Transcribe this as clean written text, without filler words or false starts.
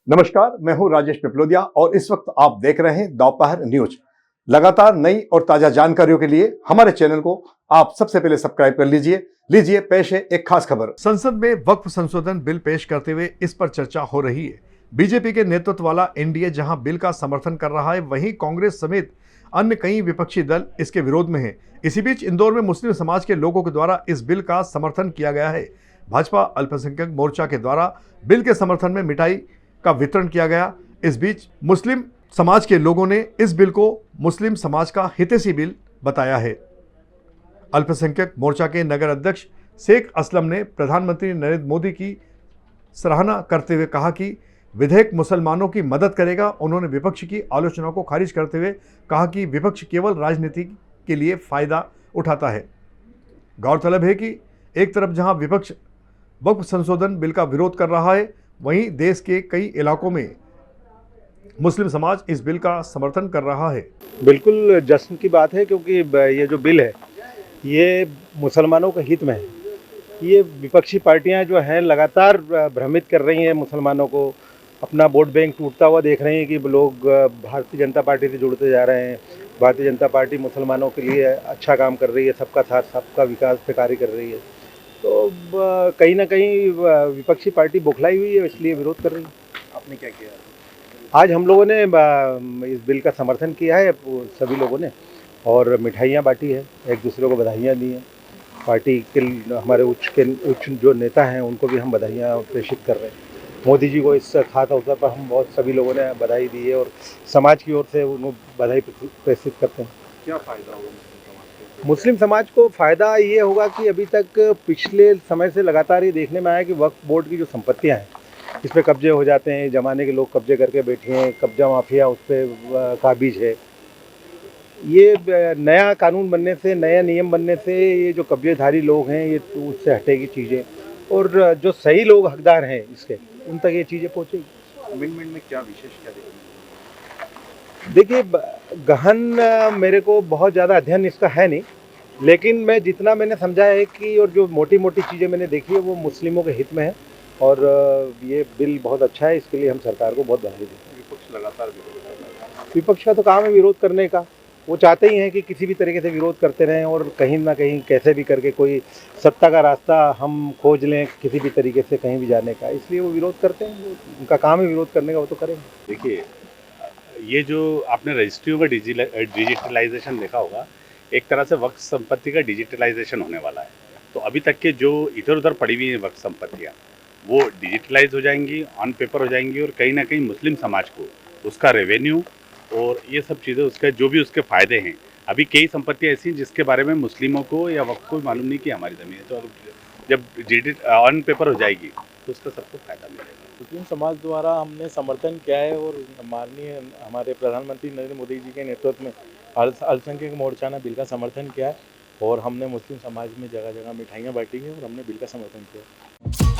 नमस्कार, मैं हूं राजेश पिपलोदिया और इस वक्त आप देख रहे हैं दोपहर न्यूज। लगातार नई और ताजा जानकारियों के लिए हमारे चैनल को आप सबसे पहले सब्सक्राइब कर लीजिए पेश है एक खास खबर। संसद में वक्फ संशोधन बिल पेश करते हुए इस पर चर्चा हो रही है। बीजेपी के नेतृत्व वाला एनडीए जहां बिल का समर्थन कर रहा है, वहीं कांग्रेस समेत अन्य कई विपक्षी दल इसके विरोध में है। इसी बीच इंदौर में मुस्लिम समाज के लोगों के द्वारा इस बिल का समर्थन किया गया है। भाजपा अल्पसंख्यक मोर्चा के द्वारा बिल के समर्थन में मिठाई का वितरण किया गया। इस बीच मुस्लिम समाज के लोगों ने इस बिल को मुस्लिम समाज का हितैषी बिल बताया है। अल्पसंख्यक मोर्चा के नगर अध्यक्ष शेख असलम ने प्रधानमंत्री नरेंद्र मोदी की सराहना करते हुए कहा कि विधेयक मुसलमानों की मदद करेगा। उन्होंने विपक्ष की आलोचना को खारिज करते हुए कहा कि विपक्ष केवल राजनीति के लिए फायदा उठाता है। गौरतलब है कि एक तरफ जहां विपक्ष वक्फ संशोधन बिल का विरोध कर रहा है, वहीं देश के कई इलाकों में मुस्लिम समाज इस बिल का समर्थन कर रहा है। बिल्कुल जश्न की बात है, क्योंकि ये जो बिल है ये मुसलमानों के हित में है। ये विपक्षी पार्टियां जो हैं लगातार भ्रमित कर रही हैं मुसलमानों को, अपना वोट बैंक टूटता हुआ देख रहे हैं कि लोग भारतीय जनता पार्टी से जुड़ते जा रहे हैं। भारतीय जनता पार्टी मुसलमानों के लिए अच्छा काम कर रही है, सबका साथ सबका विकास पे कार्य कर रही है। तो कहीं ना कहीं विपक्षी पार्टी बौखलाई हुई है, इसलिए विरोध कर रही है। आपने क्या किया? आज हम लोगों ने इस बिल का समर्थन किया है, सभी लोगों ने, और मिठाइयाँ बांटी है, एक दूसरे को बधाइयाँ दी हैं। पार्टी के हमारे उच्च जो नेता हैं उनको भी हम बधाइयाँ प्रेषित कर रहे हैं। मोदी जी को इस खास अवसर पर हम सभी लोगों ने बधाई दी है और समाज की ओर से उनको बधाई प्रेषित करते हैं। क्या फायदा होगा मुस्लिम समाज को फ़ायदा ये होगा कि अभी तक पिछले समय से लगातार ये देखने में आया कि वक्फ बोर्ड की जो संपत्तियां हैं इस पर कब्जे हो जाते हैं, जमाने के लोग कब्जे करके बैठे हैं, कब्जा माफिया उस पर काबिज है। ये नया कानून बनने से, नया नियम बनने से ये जो कब्जेधारी लोग हैं ये उससे हटेगी चीज़ें, और जो सही लोग हकदार हैं इसके उन तक ये चीज़ें पहुँचेगी। अमेंडमेंट में क्या विशेष क्या देखिए, गहन मेरे को बहुत ज़्यादा अध्ययन इसका है नहीं, लेकिन मैं जितना मैंने समझा है कि और जो मोटी मोटी चीज़ें मैंने देखी है वो मुस्लिमों के हित में है, और ये बिल बहुत अच्छा है। इसके लिए हम सरकार को बहुत बधाई देते हैं। विपक्ष लगातार विरोध कर रहा है। विपक्ष का तो काम है विरोध करने का। वो चाहते ही हैं कि किसी भी तरीके से विरोध करते रहें और कहीं ना कहीं कैसे भी करके कोई सत्ता का रास्ता हम खोज लें किसी भी तरीके से कहीं भी जाने का, इसलिए वो विरोध करते हैं। उनका काम है विरोध करने का, वो तो करेंगे। देखिए, ये जो आपने रजिस्ट्रियों का डिजिटलाइजेशन देखा होगा, एक तरह से वक्फ संपत्ति का डिजिटलाइजेशन होने वाला है। तो अभी तक के जो इधर उधर पड़ी हुई हैं वक्फ संपत्तियाँ वो डिजिटलाइज हो जाएंगी, ऑन पेपर हो जाएंगी, और कहीं ना कहीं मुस्लिम समाज को उसका रेवेन्यू और ये सब चीज़ें उसका जो भी उसके फ़ायदे हैं। अभी कई संपत्तियाँ ऐसी हैं जिसके बारे में मुस्लिमों को या वक्फ को मालूम नहीं कि हमारी ज़मीन है, तो जब ऑन पेपर हो जाएगी तो उसका सबको फ़ायदा मिलेगा। मुस्लिम समाज द्वारा हमने समर्थन किया है, और माननीय हमारे प्रधानमंत्री नरेंद्र मोदी जी के नेतृत्व में अल्पसंख्यक मोर्चा ने बिल का समर्थन किया है, और हमने मुस्लिम समाज में जगह जगह मिठाइयाँ बांटी हैं और हमने बिल का समर्थन किया है।